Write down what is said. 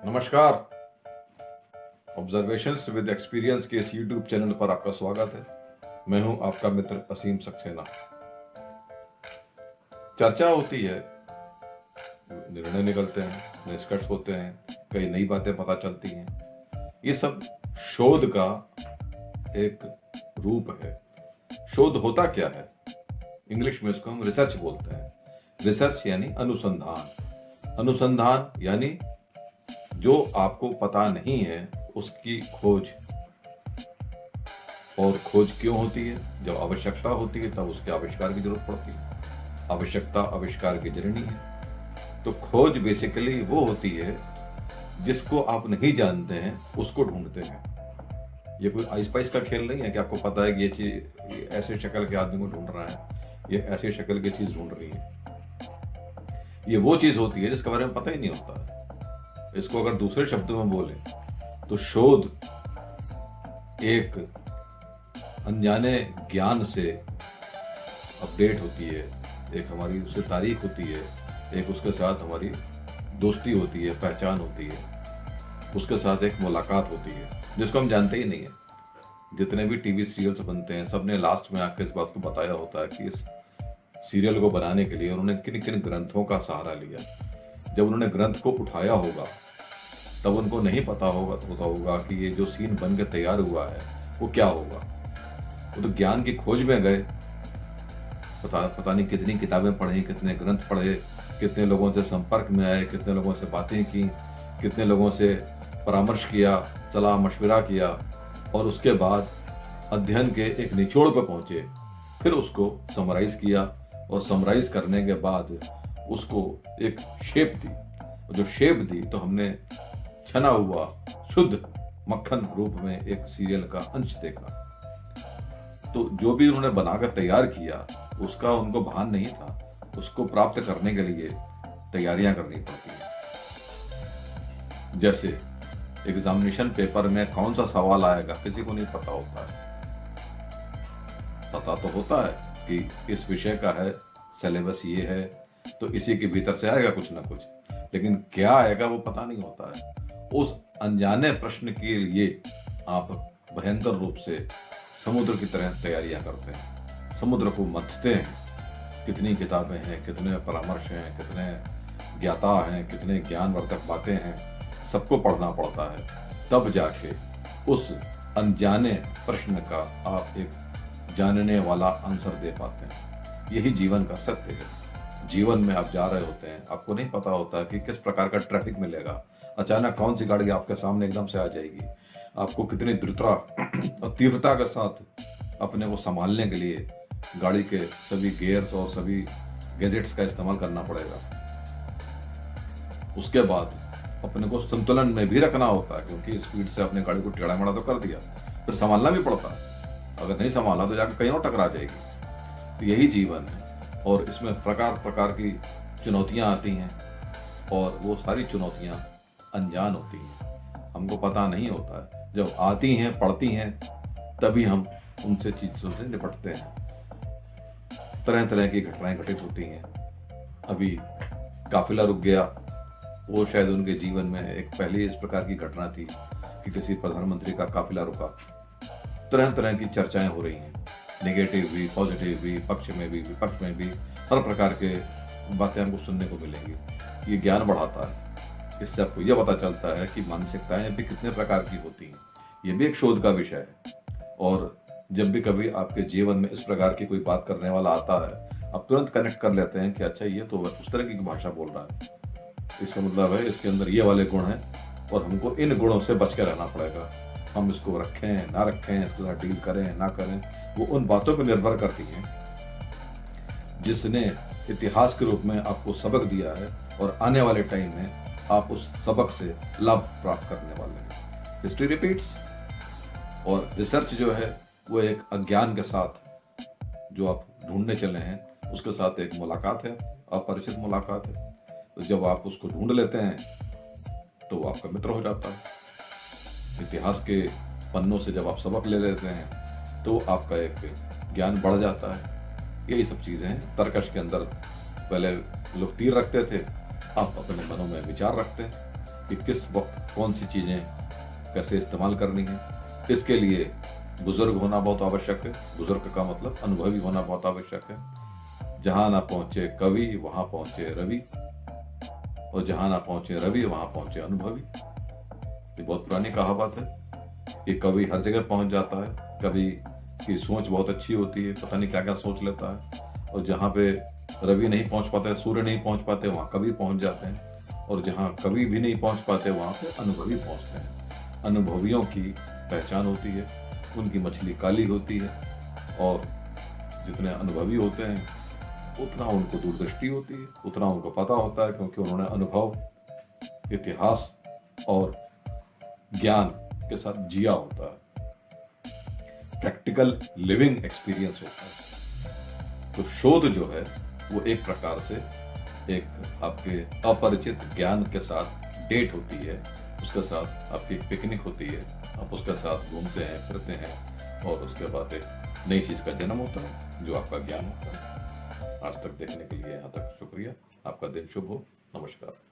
नमस्कार। Observations with experience के इस यूट्यूब चैनल पर आपका स्वागत है। मैं हूं आपका मित्र असीम सक्सेना। चर्चा होती है, निर्णय निकलते हैं, निष्कर्ष होते हैं, कई नई बातें पता चलती हैं। ये सब शोध का एक रूप है। शोध होता क्या है? इंग्लिश में इसको हम रिसर्च बोलते हैं। रिसर्च यानी अनुसंधान। अनुसंधान यानी जो आपको पता नहीं है उसकी खोज। और खोज क्यों होती है? जब आवश्यकता होती है तब उसके आविष्कार की जरूरत पड़ती है। आवश्यकता आविष्कार की जननी है। तो खोज बेसिकली वो होती है जिसको आप नहीं जानते हैं उसको ढूंढते हैं। ये कोई आइस पाइस का खेल नहीं है कि आपको पता है कि ये चीज ऐसे शक्ल के आदमी को ढूंढ रहा है, ये ऐसे शक्ल की चीज ढूंढ रही है। ये वो चीज होती है जिसके बारे में पता ही नहीं होता है। इसको अगर दूसरे शब्दों में बोले तो शोध एक अनजाने ज्ञान से अपडेट होती है, एक हमारी उससे तारीख होती है, एक उसके साथ हमारी दोस्ती होती है, पहचान होती है, उसके साथ एक मुलाकात होती है जिसको हम जानते ही नहीं है। जितने भी टीवी सीरियल्स बनते हैं सबने लास्ट में आकर इस बात को बताया होता है कि इस सीरियल को बनाने के लिए उन्होंने किन किन ग्रंथों का सहारा लिया। जब उन्होंने ग्रंथ को उठाया होगा तब उनको नहीं पता होगा कि ये जो सीन बन के तैयार हुआ है वो क्या होगा। वो तो ज्ञान की खोज में गए, पता नहीं कितनी किताबें पढ़ी, कितने ग्रंथ पढ़े, कितने लोगों से संपर्क में आए, कितने लोगों से बातें की, कितने लोगों से परामर्श किया, सलाह मशविरा किया, और उसके बाद अध्ययन के एक निचोड़ पर पहुंचे। फिर उसको समराइज किया और समराइज करने के बाद उसको एक शेप दी। जो शेप दी तो हमने छना हुआ शुद्ध मक्खन रूप में एक सीरियल का अंश देखा। तो जो भी उन्होंने बनाकर तैयार किया उसका उनको भान नहीं था। उसको प्राप्त करने के लिए तैयारियां करनी पड़ती हैं। जैसे एग्जामिनेशन पेपर में कौन सा सवाल आएगा किसी को नहीं पता होता है। पता तो होता है कि इस विषय का है, सिलेबस ये है, तो इसी के भीतर से आएगा कुछ ना कुछ, लेकिन क्या आएगा वो पता नहीं होता है। उस अनजाने प्रश्न के लिए आप भयंकर रूप से समुद्र की तरह तैयारियां करते हैं, समुद्र को मथते हैं। कितनी किताबें हैं, कितने परामर्श हैं, कितने ज्ञाता हैं, कितने ज्ञानवर्धक बातें हैं, सबको पढ़ना पड़ता है। तब जाके उस अनजाने प्रश्न का आप एक जानने वाला आंसर दे पाते हैं। यही जीवन का सत्य है। जीवन में आप जा रहे होते हैं, आपको नहीं पता होता कि किस प्रकार का ट्रैफिक मिलेगा। अचानक कौन सी गाड़ी आपके सामने एकदम से आ जाएगी। आपको कितनी द्रुतता और तीव्रता के साथ अपने को संभालने के लिए गाड़ी के सभी गियर्स और सभी गैजेट्स का इस्तेमाल करना पड़ेगा। उसके बाद अपने को संतुलन में भी रखना होता है, क्योंकि स्पीड से अपने गाड़ी को टेढ़ा मेढ़ा तो कर दिया, फिर संभालना भी पड़ता है। अगर नहीं संभाला तो जाकर कहीं और टकरा जाएगी। तो यही जीवन है, और इसमें प्रकार प्रकार की चुनौतियां आती हैं, और वो सारी चुनौतियां अनजान होती हैं, हमको पता नहीं होता है। जब आती हैं, पड़ती हैं, तभी हम उनसे चीज़ों से निपटते हैं। तरह तरह की घटनाएं घटित होती हैं। अभी काफिला रुक गया, वो शायद उनके जीवन में एक पहली इस प्रकार की घटना थी कि किसी प्रधानमंत्री का काफिला रुका। तरह तरह की चर्चाएं हो रही हैं, नेगेटिव भी, पॉजिटिव भी, पक्ष में भी, विपक्ष में भी, हर प्रकार के बातें हमको सुनने को मिलेंगी। ये ज्ञान बढ़ाता है। इससे आपको यह पता चलता है कि मानसिकताएं भी कितने प्रकार की होती हैं। ये भी एक शोध का विषय है। और जब भी कभी आपके जीवन में इस प्रकार की कोई बात करने वाला आता है, आप तुरंत कनेक्ट कर लेते हैं कि अच्छा ये तो उस तरह की भाषा बोल रहा है, इसका मतलब है इसके अंदर ये वाले गुण हैं और हमको इन गुणों से बच के रहना पड़ेगा। हम इसको रखें ना रखें, इसके साथ डील करें ना करें, वो उन बातों पर निर्भर करती हैं जिसने इतिहास के रूप में आपको सबक दिया है, और आने वाले टाइम में आप उस सबक से लाभ प्राप्त करने वाले हैं। History repeats. और रिसर्च जो है वो एक अज्ञान के साथ जो आप ढूंढने चले हैं उसके साथ एक मुलाकात है, अपरिचित मुलाकात है। तो जब आप उसको ढूंढ लेते हैं तो वो आपका मित्र हो जाता है। इतिहास के पन्नों से जब आप सबक ले लेते हैं तो आपका एक ज्ञान बढ़ जाता है। यही सब चीज़ें हैं। तर्कश के अंदर पहले लोग तीर रखते थे, आप अपने मनों में विचार रखते हैं। कि किस वक्त कौन सी चीज़ें कैसे इस्तेमाल करनी है। इसके लिए बुजुर्ग होना बहुत आवश्यक है। बुजुर्ग का मतलब अनुभवी होना बहुत आवश्यक है। जहां ना पहुंचे कवि वहां पहुंचे रवि, और जहां ना पहुंचे रवि वहां पहुंचे अनुभवी। ये बहुत पुरानी कहावत है कि कवि हर जगह पहुंच जाता है। कवि की सोच बहुत अच्छी होती है, पता नहीं क्या क्या सोच लेता है। और जहाँ पे रवि नहीं पहुंच पाते, सूर्य नहीं पहुंच पाते, वहां कवि पहुंच जाते हैं। और जहां कवि भी नहीं पहुंच पाते, वहां पे अनुभवी पहुंचते हैं। अनुभवियों की पहचान होती है, उनकी मछली काली होती है। और जितने अनुभवी होते हैं उतना उनको दूरदृष्टि होती है, उतना उनको पता होता है, क्योंकि उन्होंने अनुभव, इतिहास और ज्ञान के साथ जिया होता है। प्रैक्टिकल लिविंग एक्सपीरियंस होता है। तो शोध जो है वो एक प्रकार से एक आपके अपरिचित ज्ञान के साथ डेट होती है, उसके साथ आपकी पिकनिक होती है, आप उसके साथ घूमते हैं फिरते हैं, और उसके बाद एक नई चीज़ का जन्म होता है जो आपका ज्ञान होता है। आज तक देखने के लिए यहाँ तक शुक्रिया। आपका दिन शुभ हो। नमस्कार।